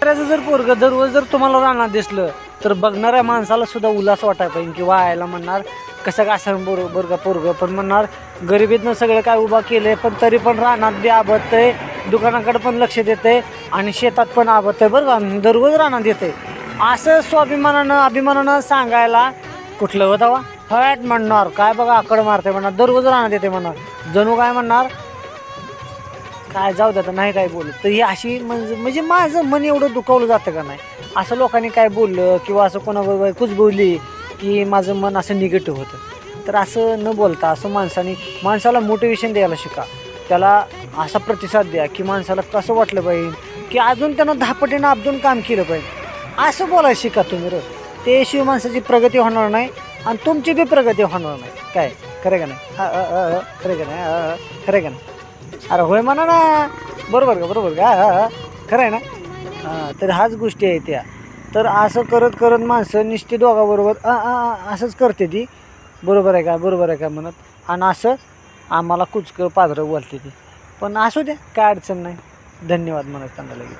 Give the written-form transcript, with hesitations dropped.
शेतकऱ्याचं जर पोरगं दररोज जर तुम्हाला रानात दिसलं तर बघणाऱ्या माणसाला सुद्धा उल्हास वाटायला पाहिजे किंवा आयला म्हणणार कसं का असं बरोबर का पोरगं, पण म्हणणार गरिबीतनं सगळं काय उभा केलं पण तरी पण रानात बी आबदतंय, दुकानाकडे पण लक्ष देतंय आणि शेतात पण आबदतंय बरं का, दररोज रानात येतंय. असं स्वाभिमानानं अभिमानानं सांगायला कुठलं होतं वा हॅट म्हणणार काय बघा आकड मारते म्हणणार, दररोज रानात येते म्हणणार, जणू काय म्हणणार काय जाऊ द्या नाही काय बोलत. तर ही अशी म्हणजे माझं मन एवढं दुखावलं जातं का नाही, असं लोकांनी काय बोललं किंवा असं कोणाबरोबर कुचबोलली की माझं मन असं निगेटिव्ह होतं. तर असं न बोलता असं माणसाला मोटिवेशन द्यायला शिका, त्याला असा प्रतिसाद द्या की माणसाला कसं वाटलं पाहिजे की अजून त्यानं 10 पटीनं अजून काम केलं पाहिजे, असं बोलायला शिका तुम्ही र. ते शिव माणसाची प्रगती होणार नाही आणि तुमची बी प्रगती होणार नाही. काय खरं का नाही? खरं का नाही? खरं का नाही? अरे होय म्हणा ना, बरोबर का खरं आहे ना. तर हाच गोष्टी आहे त्या. तर असं करत करत माणसं निश्चित दोघाबरोबर असंच करते ती, बरोबर आहे का म्हणत, आणि असं आम्हाला कुचकं पाजरं बोलते ती. पण असू द्या काय अडचण नाही. धन्यवाद म्हणत त्यांना लगेच.